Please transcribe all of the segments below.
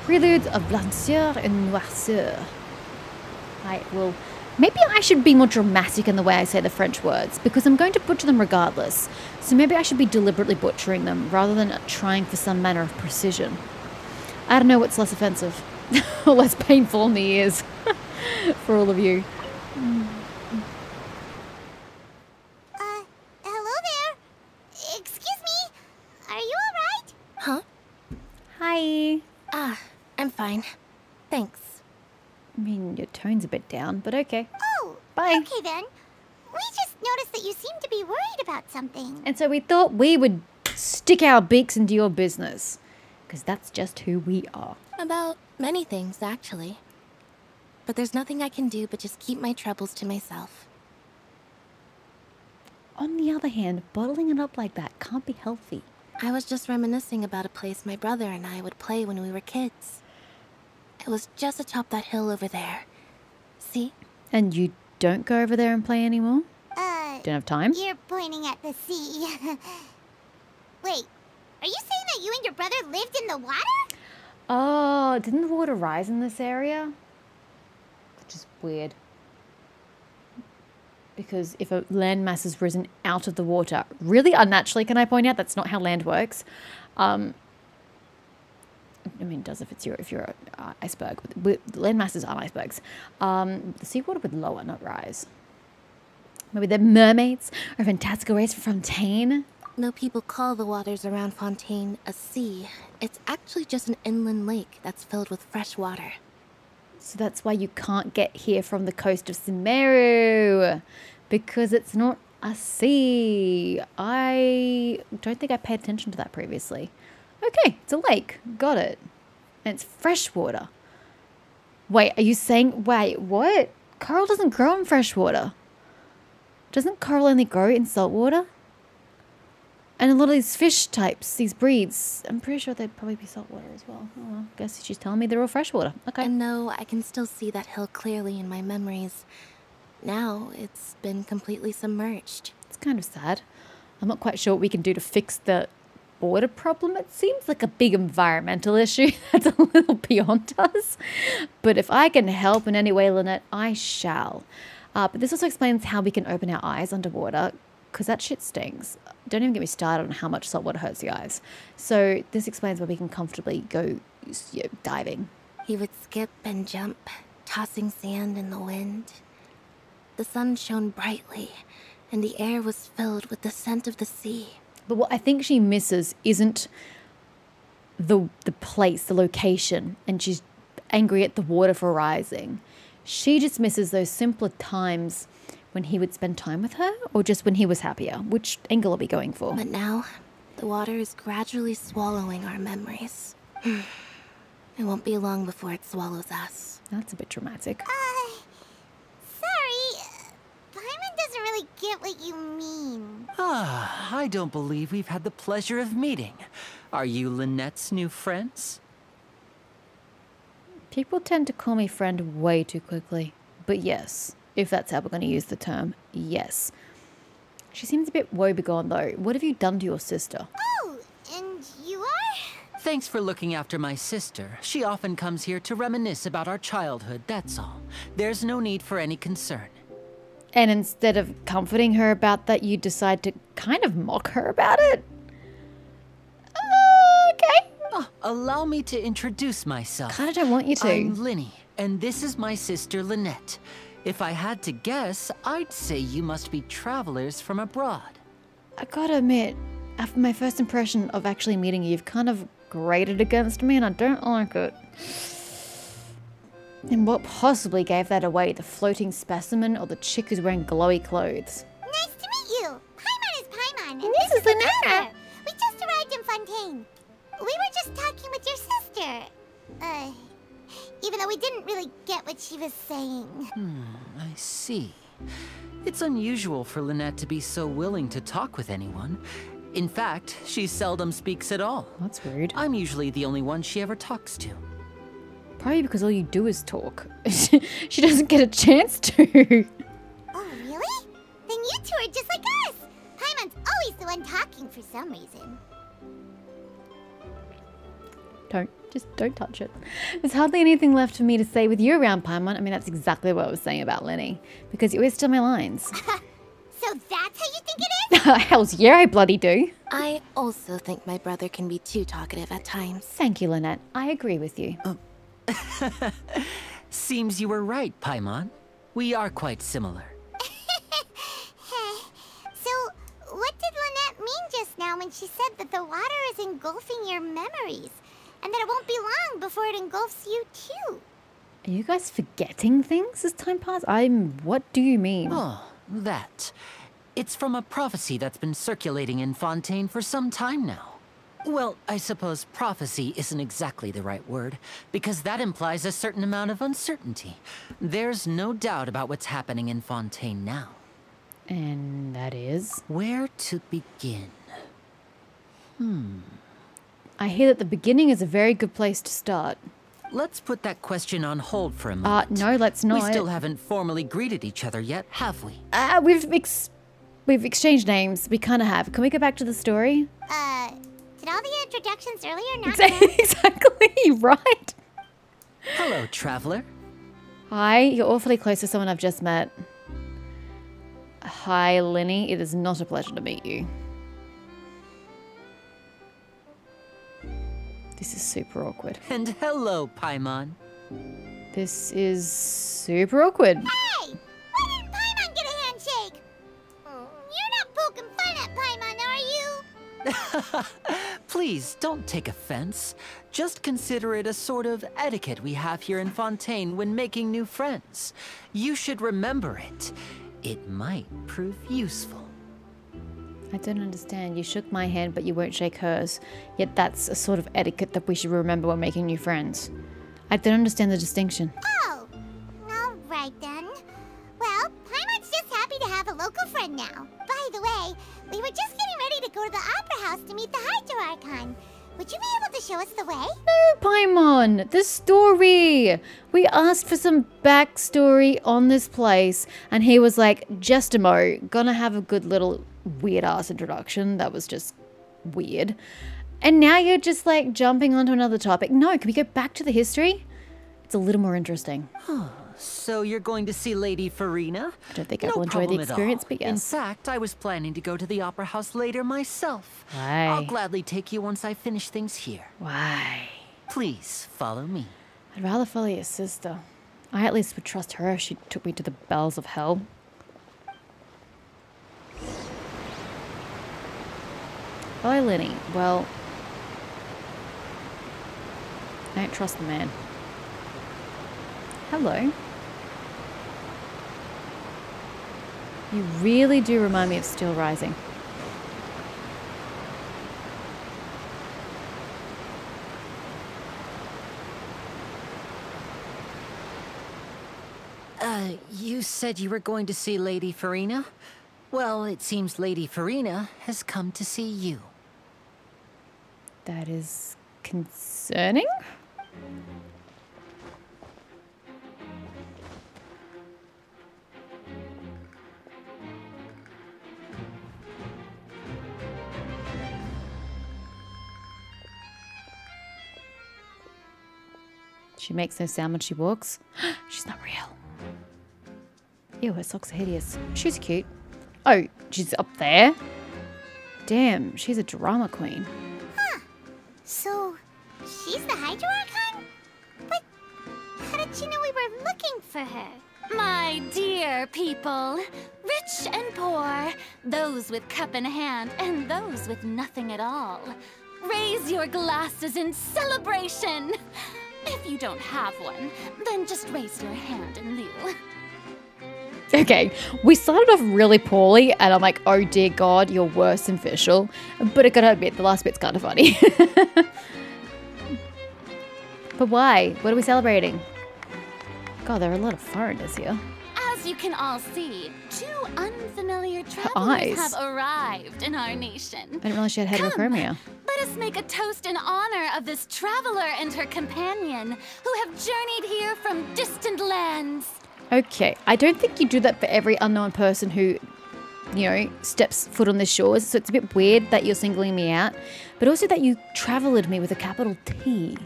Preludes of Blancheur and Noirceur. Right, well, maybe I should be more dramatic in the way I say the French words, because I'm going to butcher them regardless. So maybe I should be deliberately butchering them, rather than trying for some manner of precision. I don't know what's less offensive, or less painful on the ears, for all of you. Hello there. Excuse me. Are you alright? Huh? Hi. I'm fine. Thanks. I mean, your tone's a bit down, but okay. Oh, Bye. okay then. We just noticed that you seem to be worried about something. And so we thought we would stick our beaks into your business, because that's just who we are. About many things, actually. But there's nothing I can do but just keep my troubles to myself. On the other hand, bottling it up like that can't be healthy. I was just reminiscing about a place my brother and I would play when we were kids. It was just atop that hill over there. See? And you don't go over there and play anymore? Don't have time? You're pointing at the sea. Wait, are you saying that you and your brother lived in the water? Oh, didn't the water rise in this area? Which is weird. Because if a landmass has risen out of the water, really unnaturally, can I point out, that's not how land works. I mean, it does if you're an iceberg. Land masses aren't icebergs. The seawater would lower, not rise. Maybe they're mermaids or fantastical race from Fontaine. No people call the waters around Fontaine a sea. It's actually just an inland lake that's filled with fresh water. So that's why you can't get here from the coast of Sumeru. Because it's not a sea. I don't think I paid attention to that previously. Okay, it's a lake. Got it. And it's fresh water. Wait, are you saying... Wait, what? Coral doesn't grow in fresh water. Doesn't coral only grow in salt water? And a lot of these fish types, these breeds, I'm pretty sure they'd probably be saltwater as well. Oh, well, guess she's telling me they're all freshwater. Okay. And no, I can still see that hill clearly in my memories. Now, it's been completely submerged. It's kind of sad. I'm not quite sure what we can do to fix the water problem. It seems like a big environmental issue that's a little beyond us. But if I can help in any way, Lynette, I shall. But this also explains how we can open our eyes underwater, because that shit stings. Don't even get me started on how much salt water hurts the eyes. So this explains why we can comfortably go diving. He would skip and jump, tossing sand in the wind. The sun shone brightly, and the air was filled with the scent of the sea. But what I think she misses isn't the place, the location, and she's angry at the water for rising. She just misses those simpler times when he would spend time with her, or just when he was happier. Which angle are we going for? But now, the water is gradually swallowing our memories. It won't be long before it swallows us. That's a bit dramatic. Sorry. Paimon doesn't really get what you mean. I don't believe we've had the pleasure of meeting. Are you Lynette's new friends? People tend to call me friend way too quickly. But yes, if that's how we're going to use the term, yes. She seems a bit woebegone though. What have you done to your sister? Oh, and you are? Thanks for looking after my sister. She often comes here to reminisce about our childhood, that's all. There's no need for any concern. And instead of comforting her about that, you decide to kind of mock her about it? Okay. Allow me to introduce myself. Kind of don't want you to. I'm Lyney, and this is my sister Lynette. If I had to guess, I'd say you must be travelers from abroad. I gotta admit, after my first impression of actually meeting you, you've kind of grated against me and I don't like it. And what possibly gave that away? The floating specimen or the chick who's wearing glowy clothes? Nice to meet you. Paimon is Paimon, and This is Lynette. Lynette. We just arrived in Fontaine. We were just talking with your sister. Even though we didn't really get what she was saying. I see. It's unusual for Lynette to be so willing to talk with anyone. In fact, she seldom speaks at all. That's rude. I'm usually the only one she ever talks to. Probably because all you do is talk. She doesn't get a chance to. Oh, really? Then you two are just like us. Paimon's always the one talking for some reason. Don't Just don't touch it. There's hardly anything left for me to say with you around, Paimon. I mean, that's exactly what I was saying about Lenny. Because you always steal my lines. So that's how you think it is? Hells yeah, I bloody do. I also think my brother can be too talkative at times. Thank you, Lynette. I agree with you. Seems you were right, Paimon. We are quite similar. So, what did Lynette mean just now when she said that the water is engulfing your memories? And that it won't be long before it engulfs you too? Are you guys forgetting things as time passes? What do you mean? Oh, that. It's from a prophecy that's been circulating in Fontaine for some time now. Well, I suppose prophecy isn't exactly the right word, because that implies a certain amount of uncertainty. There's no doubt about what's happening in Fontaine now. And that is? Where to begin? I hear that the beginning is a very good place to start. Let's put that question on hold for a moment. No, let's not. We still haven't formally greeted each other yet, have we? We've exchanged names. We kind of have. Can we go back to the story? Did all the introductions earlier not count? Exactly, right. Hello, traveler. Hi, you're awfully close to someone I've just met. Hi, Lenny. It is not a pleasure to meet you. This is super awkward. And hello, Paimon. This is super awkward. Hey! Why didn't Paimon get a handshake? You're not poking fun at Paimon, are you? Please, don't take offense. Just consider it a sort of etiquette we have here in Fontaine when making new friends. You should remember it. It might prove useful. I don't understand. You shook my hand, but you won't shake hers. Yet that's a sort of etiquette that we should remember when making new friends. I don't understand the distinction. Oh, all right then. Well, Paimon's just happy to have a local friend now. By the way, we were just getting ready to go to the Opera House to meet the Hydro Archon. Would you be able to show us the way? No, Paimon! The story! We asked for some backstory on this place, and he was like, Jestimo, gonna have a good little weird-ass introduction. That was just weird. And now you're just like jumping onto another topic. No, can we go back to the history? It's a little more interesting. So you're going to see Lady Farina? I don't think I will enjoy the experience, but yes. In fact, I was planning to go to the Opera House later myself. Why? I'll gladly take you once I finish things here. Why? Please, follow me. I'd rather follow your sister. I at least would trust her if she took me to the bells of hell. Bye, Lenny. Well, I don't trust the man. Hello. You really do remind me of Steel Rising. You said you were going to see Lady Farina? Well, it seems Lady Farina has come to see you. That is concerning? She makes no sound when she walks. She's not real. Ew, her socks are hideous. She's cute. Oh, she's up there? Damn, she's a drama queen. Huh. So, she's the Hydro Archon? But how did she know we were looking for her? My dear people, rich and poor, those with cup in hand and those with nothing at all, raise your glasses in celebration. If you don't have one, then just raise your hand in lieu. Okay, we started off really poorly, and I'm like, oh dear God, you're worse than Fischl. But I gotta admit, the last bit's kind of funny. But why? What are we celebrating? God, there are a lot of foreigners here. As you can all see, two unfamiliar eyes. travelers have arrived in our nation. I didn't realize she had heterochromia. Let us make a toast in honor of this traveler and her companion who have journeyed here from distant lands. Okay, I don't think you do that for every unknown person who, you know, steps foot on this shores. So it's a bit weird that you're singling me out, but also that you traveled me with a capital T.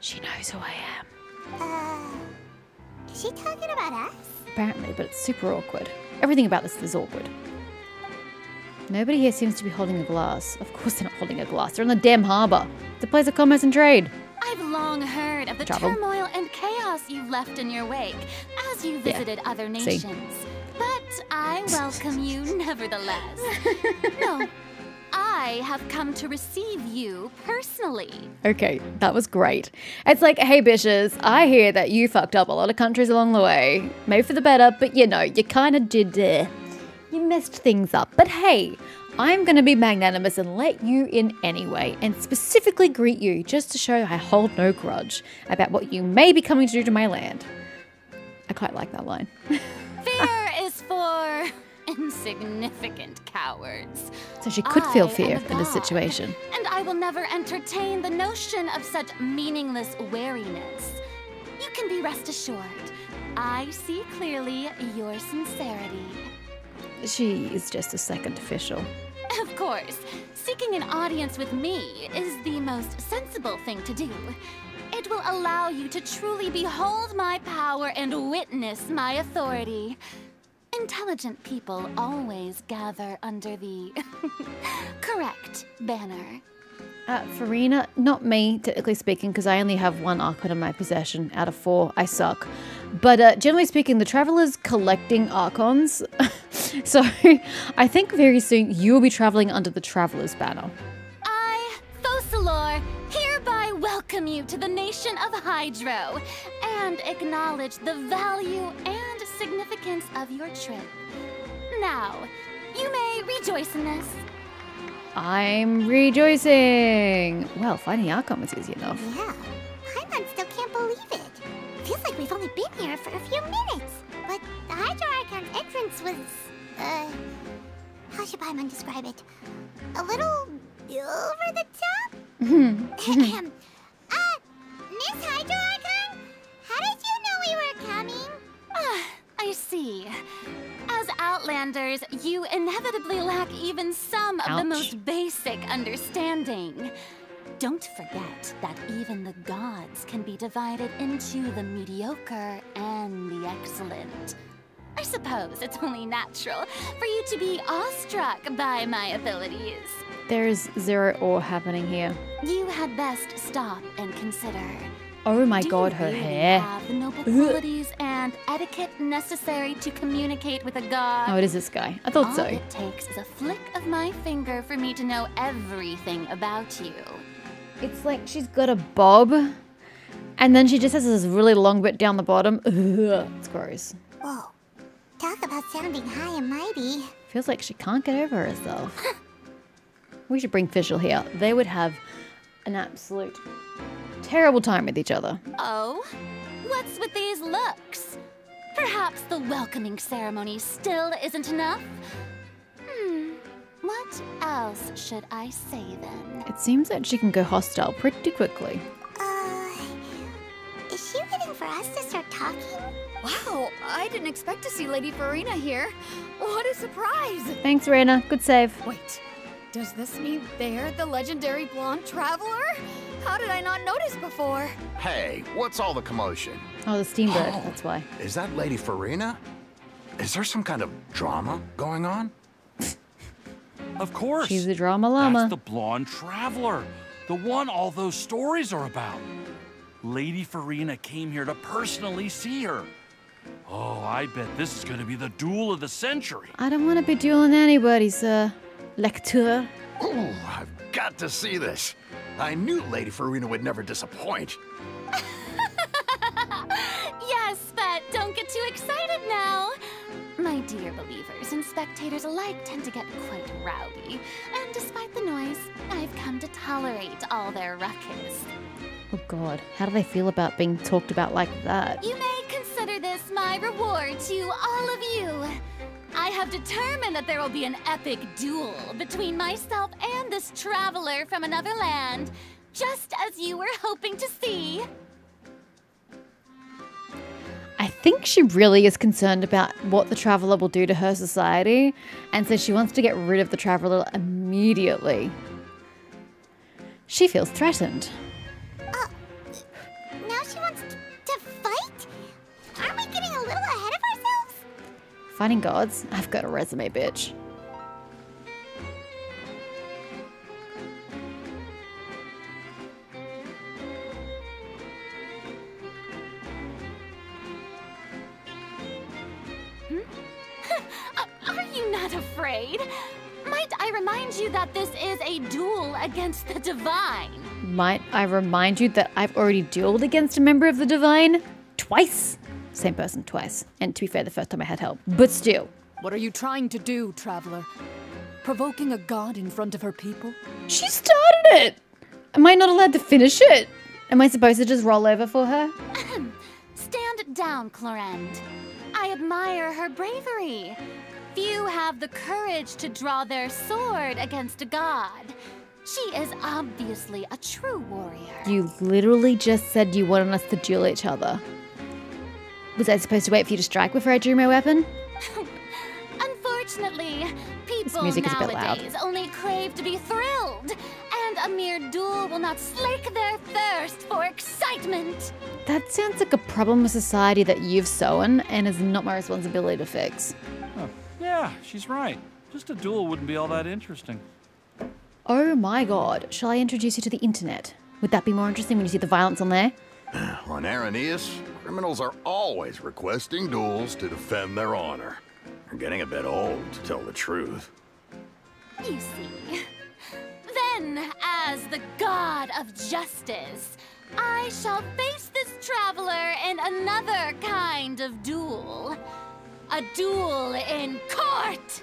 She knows who I am. Is she talking about us? Apparently, but it's super awkward. Everything about this is awkward. Nobody here seems to be holding a glass. Of course they're not holding a glass. They're in the damn harbour. The place of commerce and trade. I've long heard of the turmoil and chaos you've left in your wake as you visited other nations. But I welcome you nevertheless. No, I have come to receive you personally. Okay, that was great. It's like, hey bitches, I hear that you fucked up a lot of countries along the way. Maybe for the better, but you know, you kind of did, you messed things up. But hey, I'm going to be magnanimous and let you in anyway, and specifically greet you just to show I hold no grudge about what you may be coming to do to my land. I quite like that line. Fear is for insignificant cowards. So she could feel I fear am a in this god, situation. And I will never entertain the notion of such meaningless wariness. You can be rest assured. I see clearly your sincerity. She is just a second official. Of course, seeking an audience with me is the most sensible thing to do. It will allow you to truly behold my power and witness my authority. Intelligent people always gather under the correct banner. Farina, not me, technically speaking, because I only have 1 Archon in my possession out of 4. I suck. But generally speaking, the Traveler's collecting Archons. So I think very soon you will be traveling under the Traveler's banner. I, Focalor, hereby welcome you to the nation of Hydro and acknowledge the value and significance of your trip. Now, you may rejoice in this. I'm rejoicing. Well, finding Archon was easy enough. Yeah, Paimon still can't believe it. Feels like we've only been here for a few minutes. But the Hydro Archon's entrance was, how should Paimon describe it? A little over the top? Miss Hydro Archon? How did you know we were coming? I see. As Outlanders, you inevitably lack even some of the most basic understanding. Don't forget that even the gods can be divided into the mediocre and the excellent. I suppose it's only natural for you to be awestruck by my abilities. There's zero awe happening here. You had best stop and consider. Oh my Do god, you her really hair. have the noble qualities and etiquette necessary to communicate with a god? Oh, it is this guy. I thought All so. it takes is a flick of my finger for me to know everything about you. It's like she's got a bob, and then she just has this really long bit down the bottom. Ugh, it's gross. Whoa, talk about sounding high and mighty. Feels like she can't get over herself. We should bring Fischl here. They would have an absolute terrible time with each other. Oh? What's with these looks? Perhaps the welcoming ceremony still isn't enough? What else should I say then? It seems that she can go hostile pretty quickly. Is she waiting for us to start talking? Wow, I didn't expect to see Lady Farina here. What a surprise! Thanks, Reyna. Good save. Wait, does this mean they're the legendary blonde traveler? How did I not notice before? Hey, what's all the commotion? Oh, the Steambird. That's why. Is that Lady Farina? Is there some kind of drama going on? Of course. She's the drama llama. That's the blonde traveler. The one all those stories are about. Lady Farina came here to personally see her. Oh, I bet this is going to be the duel of the century. I don't want to be dueling anybody, sir. Lecteur. Ooh, I've got to see this. I knew Lady Farina would never disappoint. Yes, but don't get too excited now. My dear believers and spectators alike tend to get quite rowdy, and despite the noise, I've come to tolerate all their ruckus. Oh god, how do they feel about being talked about like that? You may consider this my reward to all of you. I have determined that there will be an epic duel between myself and this traveler from another land, just as you were hoping to see. I think she really is concerned about what the Traveler will do to her society, and so she wants to get rid of the Traveler immediately. She feels threatened. Fighting gods? I've got a resume, bitch. Are you not afraid? Might I remind you that this is a duel against the divine? Might I remind you that I've already dueled against a member of the Divine? Twice. Same person twice. And to be fair, the first time I had help. But still. What are you trying to do, Traveler? Provoking a god in front of her people? She started it! Am I not allowed to finish it? Am I supposed to just roll over for her? Stand down, Clorinde. I admire her bravery. Few have the courage to draw their sword against a god. She is obviously a true warrior. You literally just said you wanted us to duel each other. Was I supposed to wait for you to strike before I drew my weapon? Unfortunately, people music is a bit loud. nowadays only crave to be thrilled, and a mere duel will not slake their thirst for excitement. That sounds like a problem with society that you've sown and is not my responsibility to fix. Huh. Yeah, she's right. Just a duel wouldn't be all that interesting. Oh my god, shall I introduce you to the internet? Would that be more interesting when you see the violence on there? On Araneus, criminals are always requesting duels to defend their honor. They're getting a bit old, to tell the truth. You see. Then, as the god of justice, I shall face this traveler in another kind of duel. A duel in court!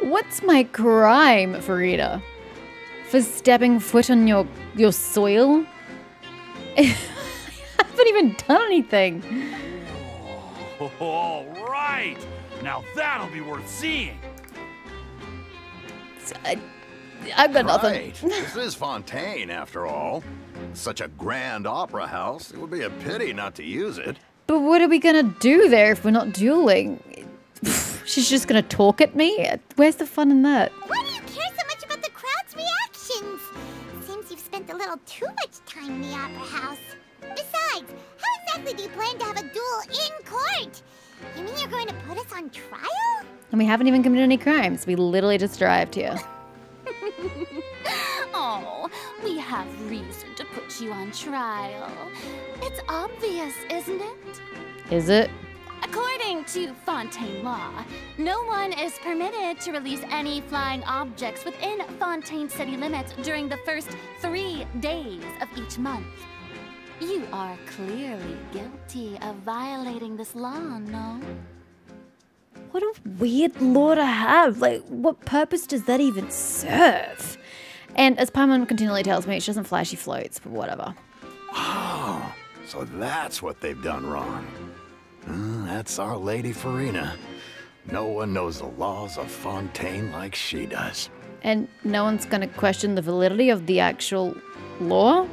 What's my crime, Furina? For stepping foot on your soil? I haven't even done anything. Oh, all right! Now that'll be worth seeing! I've got nothing. Right. This is Fontaine, after all. Such a grand opera house, it would be a pity not to use it. But what are we gonna do there if we're not dueling? She's just gonna talk at me? Where's the fun in that? Why do you care so much about the crowd's reactions? Seems you've spent a little too much time in the opera house. Besides, how exactly do you plan to have a duel in court? You mean you're going to put us on trial? And we haven't even committed any crimes. We literally just arrived here. Oh, we have reason to put you on trial. It's obvious, isn't it? Is it? According to Fontaine law, no one is permitted to release any flying objects within Fontaine city limits during the first 3 days of each month. You are clearly guilty of violating this law, no? What a weird law to have. Like, what purpose does that even serve? And as Paimon continually tells me, she doesn't fly, she floats, but whatever. Oh, so that's what they've done wrong. That's our Lady Furina. No one knows the laws of Fontaine like she does. And no one's gonna question the validity of the actual law?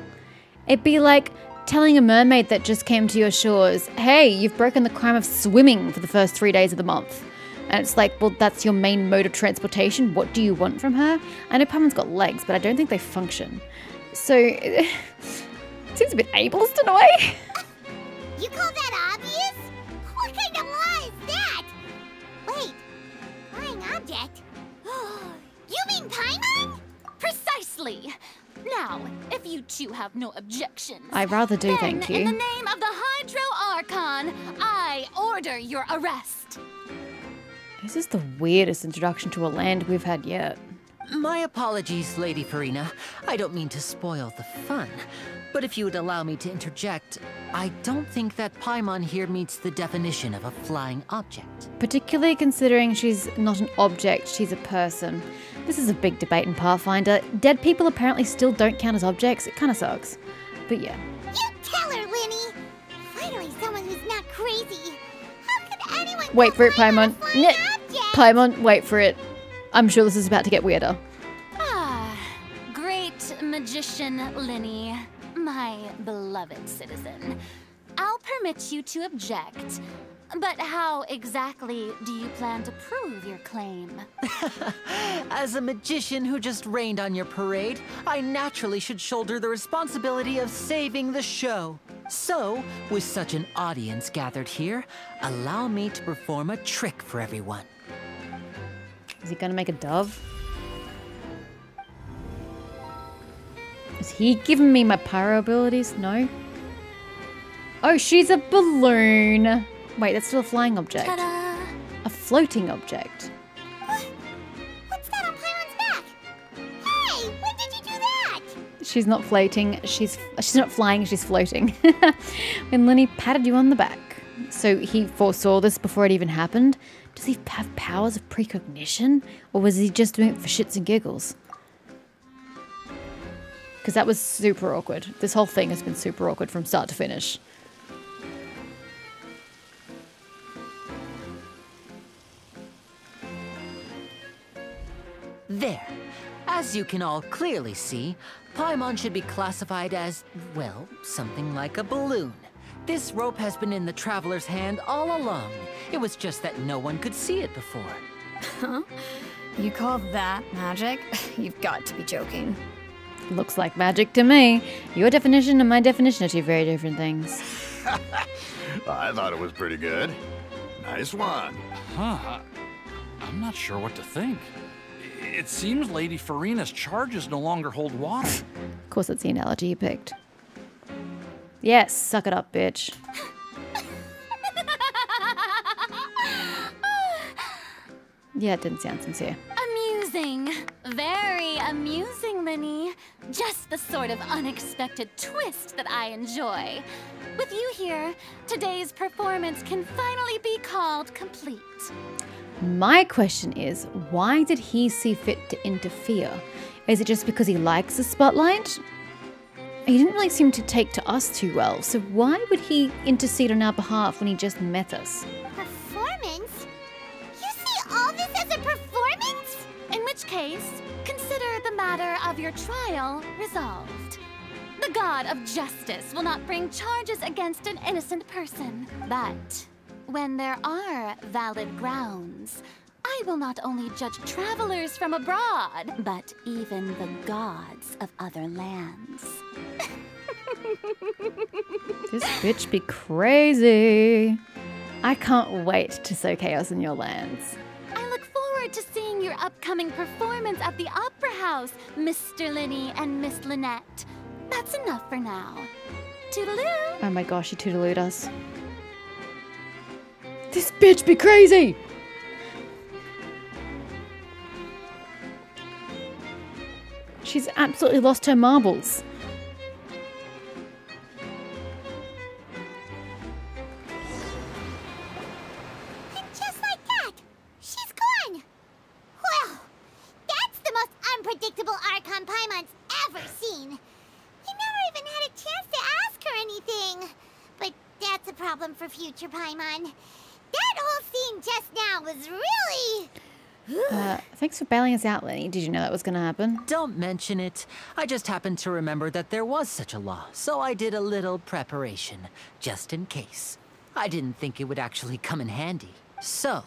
It'd be like telling a mermaid that just came to your shores, hey, you've broken the crime of swimming for the first 3 days of the month. And it's like, well, that's your main mode of transportation. What do you want from her? I know Paimon's got legs, but I don't think they function. So, it seems a bit ableist in a way. You call that obvious? What kind of law is that? Wait, flying object? You mean Paimon? Precisely! Now, if you two have no objections, I rather do, then, thank you. in the name of the Hydro Archon, I order your arrest. This is the weirdest introduction to a land we've had yet. My apologies, Lady Furina. I don't mean to spoil the fun. But if you would allow me to interject, I don't think that Paimon here meets the definition of a flying object. Particularly considering she's not an object, she's a person. This is a big debate in Pathfinder. Dead people apparently still don't count as objects. It kind of sucks. But yeah. You tell her, Winnie! Finally someone who's not crazy. How could anyone Wait for it, complain Paimon. about a flying object? Paimon, wait for it. I'm sure this is about to get weirder. Ah, great magician Lyney, my beloved citizen. I'll permit you to object, but how exactly do you plan to prove your claim? As a magician who just rained on your parade, I naturally should shoulder the responsibility of saving the show. So, with such an audience gathered here, allow me to perform a trick for everyone. Is he gonna make a dove? Is he giving me my pyro abilities? No. Oh, she's a balloon. Wait, that's still a flying object. Ta-da! A floating object. What's that on Paimon's back? Hey, when did you do that? She's not floating. She's not flying. She's floating. When Lenny patted you on the back, so he foresaw this before it even happened. Does he have powers of precognition, or was he just doing it for shits and giggles? Because that was super awkward. This whole thing has been super awkward from start to finish. There. As you can all clearly see, Paimon should be classified as, well, something like a balloon. This rope has been in the Traveler's hand all along. It was just that no one could see it before. Huh? You call that magic? You've got to be joking. Looks like magic to me. Your definition and my definition are two very different things. I thought it was pretty good. Nice one. Huh. I'm not sure what to think. It seems Lady Furina's charges no longer hold water. Of course, that's the analogy you picked. Yes, suck it up, bitch. Yeah, it didn't sound sincere. Amusing. Very amusing, Linny. Just the sort of unexpected twist that I enjoy. With you here, today's performance can finally be called complete. My question is, why did he see fit to interfere? Is it just because he likes the spotlight? He didn't really seem to take to us too well, so why would he intercede on our behalf when he just met us? Performance? You see all this as a performance? In which case, consider the matter of your trial resolved. The god of justice will not bring charges against an innocent person. But when there are valid grounds, I will not only judge travelers from abroad, but even the gods of other lands. This bitch be crazy. I can't wait to sow chaos in your lands. I look forward to seeing your upcoming performance at the Opera House, Mr. Linny and Miss Lynette. That's enough for now. Toodaloo! Oh my gosh, she toodalooed us. This bitch be crazy! She's absolutely lost her marbles. And just like that, she's gone. Well, that's the most unpredictable Archon Paimon's ever seen. He never even had a chance to ask her anything. But that's a problem for future Paimon. That whole scene just now was really... Thanks for bailing us out, Lenny. Did you know that was going to happen? Don't mention it. I just happened to remember that there was such a law, so I did a little preparation, just in case. I didn't think it would actually come in handy. So,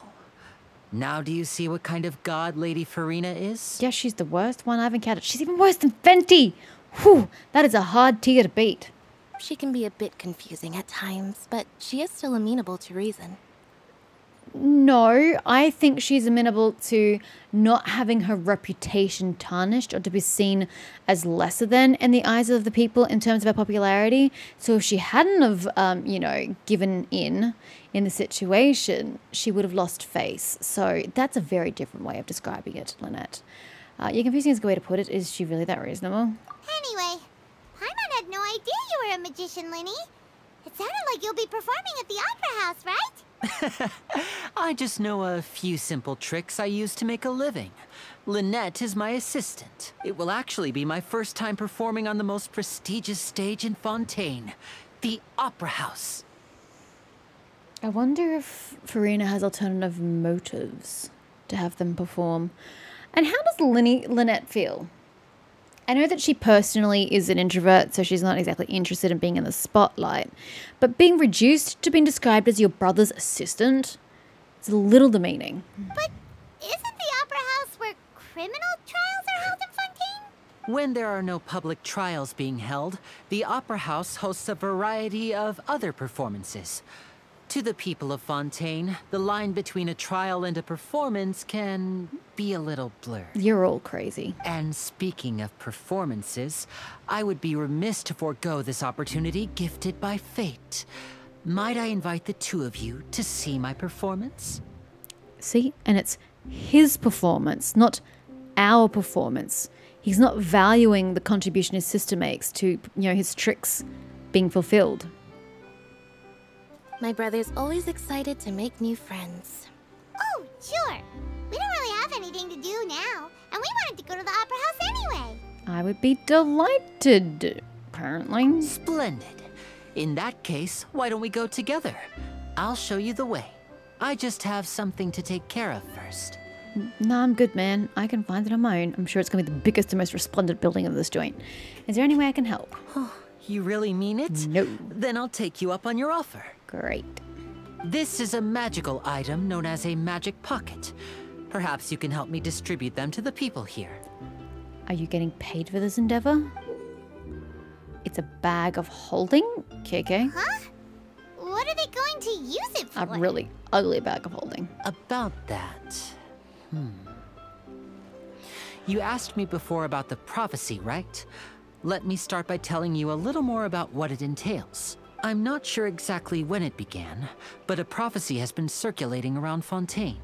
now do you see what kind of god Lady Furina is? Yeah, she's the worst one I've encountered. She's even worse than Fenty! Whew, that is a hard tier to beat. She can be a bit confusing at times, but she is still amenable to reason. No, I think she's amenable to not having her reputation tarnished or to be seen as lesser than in the eyes of the people in terms of her popularity. So if she hadn't have, given in the situation, she would have lost face. So that's a very different way of describing it, Lynette. You're confusing is a good way to put it. Is she really that reasonable? Anyway, Paimon had no idea you were a magician, Linny. It sounded like you'll be performing at the Opera House, right? I just know a few simple tricks I use to make a living. Lynette is my assistant. It will actually be my first time performing on the most prestigious stage in Fontaine, the Opera House. I wonder if Furina has alternative motives to have them perform. And how does Lynette feel? I know that she personally is an introvert, so she's not exactly interested in being in the spotlight. But being reduced to being described as your brother's assistant is a little demeaning. But isn't the Opera House where criminal trials are held in Fontaine? When there are no public trials being held, the Opera House hosts a variety of other performances. To the people of Fontaine, the line between a trial and a performance can be a little blurred. You're all crazy. And speaking of performances, I would be remiss to forego this opportunity gifted by fate. Might I invite the two of you to see my performance? See? And it's his performance, not our performance. He's not valuing the contribution his sister makes to, his tricks being fulfilled. My brother's always excited to make new friends. Oh, sure. We don't really have anything to do now, and we wanted to go to the Opera House anyway. I would be delighted, apparently. Splendid. In that case, why don't we go together? I'll show you the way. I just have something to take care of first. No, I'm good, man. I can find it on my own. I'm sure it's going to be the biggest and most resplendent building of this joint. Is there any way I can help? You really mean it? No. Then I'll take you up on your offer. Great. This is a magical item known as a magic pocket. Perhaps you can help me distribute them to the people here. Are you getting paid for this endeavor? It's a bag of holding? KK? Huh? What are they going to use it for? A really ugly bag of holding. About that... You asked me before about the prophecy, right? Let me start by telling you a little more about what it entails. I'm not sure exactly when it began, but a prophecy has been circulating around Fontaine.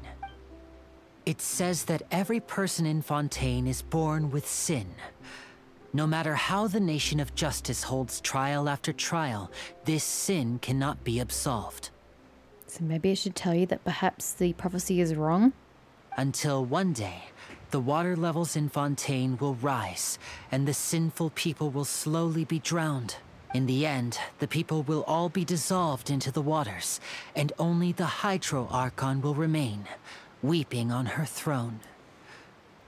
It says that every person in Fontaine is born with sin. No matter how the Nation of Justice holds trial after trial, this sin cannot be absolved. So maybe I should tell you that perhaps the prophecy is wrong? Until one day, the water levels in Fontaine will rise, and the sinful people will slowly be drowned. In the end, the people will all be dissolved into the waters, and only the Hydro Archon will remain, weeping on her throne.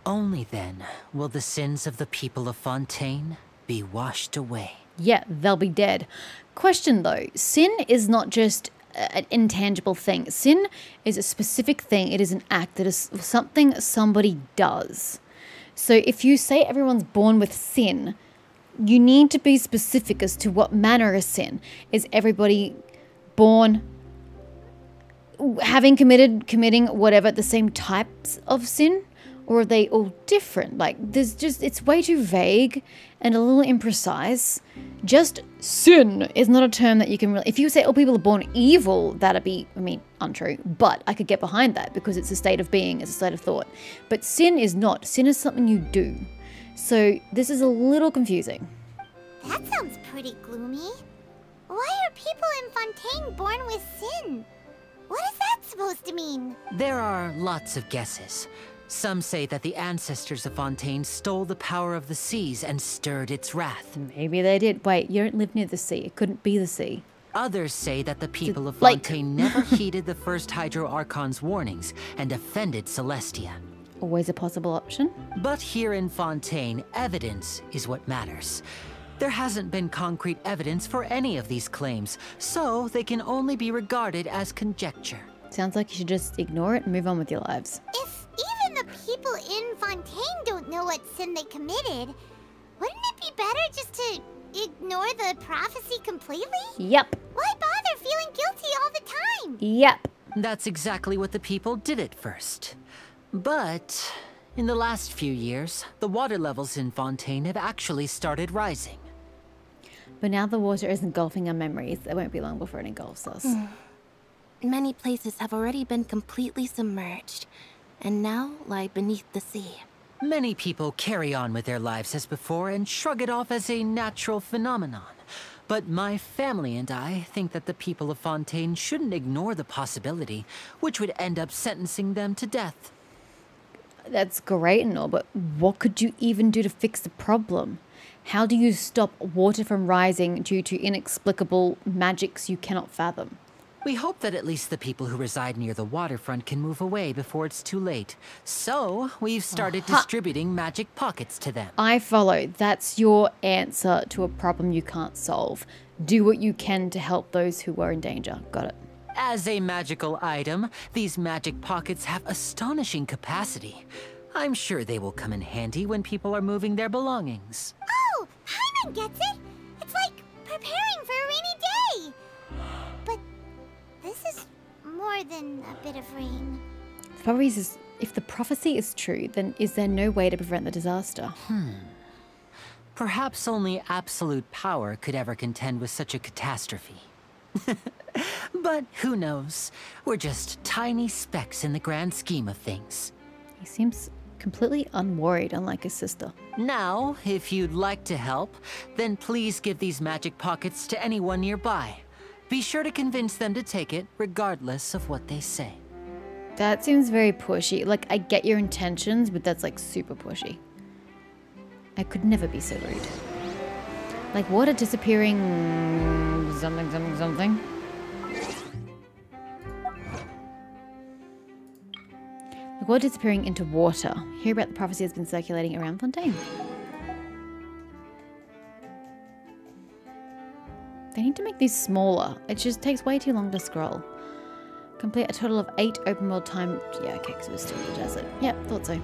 Only then will the sins of the people of Fontaine be washed away. Yeah, they'll be dead. Question though, sin is not just an intangible thing. Sin is a specific thing. It is an act. It is something somebody does. So if you say everyone's born with sin, you need to be specific as to what manner of sin. Is everybody born committing whatever, the same types of sin? Or are they all different? Like, it's way too vague and a little imprecise. Just sin is not a term that you can really... If you say all people are born evil, that'd be, untrue. But I could get behind that because it's a state of being, it's a state of thought. But sin is not. Sin is something you do. So this is a little confusing. That sounds pretty gloomy. Why are people in Fontaine born with sin? What is that supposed to mean? There are lots of guesses. Some say that the ancestors of Fontaine stole the power of the seas and stirred its wrath. Maybe they did. Wait, you don't live near the sea. It couldn't be the sea. Others say that the people of Fontaine never heeded the first Hydro Archon's warnings and offended Celestia. Always a possible option. But here in Fontaine, evidence is what matters. There hasn't been concrete evidence for any of these claims, so they can only be regarded as conjecture. Sounds like you should just ignore it and move on with your lives. If even the people in Fontaine don't know what sin they committed, wouldn't it be better just to ignore the prophecy completely? Yep. Why bother feeling guilty all the time? Yep. That's exactly what the people did at first. But in the last few years, the water levels in Fontaine have actually started rising. But now the water is engulfing our memories. It won't be long before it engulfs us. Many places have already been completely submerged, and now lie beneath the sea. Many people carry on with their lives as before and shrug it off as a natural phenomenon. But my family and I think that the people of Fontaine shouldn't ignore the possibility, which would end up sentencing them to death. That's great and all, but what could you even do to fix the problem? How do you stop water from rising due to inexplicable magics you cannot fathom? We hope that at least the people who reside near the waterfront can move away before it's too late. So, we've started distributing magic pockets to them. I follow. That's your answer to a problem you can't solve. Do what you can to help those who are in danger. Got it. As a magical item, these magic pockets have astonishing capacity. I'm sure they will come in handy when people are moving their belongings. Oh, Paimon gets it! It's like preparing for a rainy day! But this is more than a bit of rain. If the prophecy is true, then is there no way to prevent the disaster? Perhaps only absolute power could ever contend with such a catastrophe. But who knows? We're just tiny specks in the grand scheme of things. He seems completely unworried, unlike his sister. Now, if you'd like to help, then please give these magic pockets to anyone nearby. Be sure to convince them to take it, regardless of what they say. That seems very pushy. Like, I get your intentions, but that's like super pushy. I could never be so rude. Like water disappearing... something, something, something. Like water disappearing into water. Hear about the prophecy has been circulating around Fontaine. They need to make these smaller. It just takes way too long to scroll. Complete a total of 8 open world time. Yeah, okay, because it was still the desert. Yep, thought so.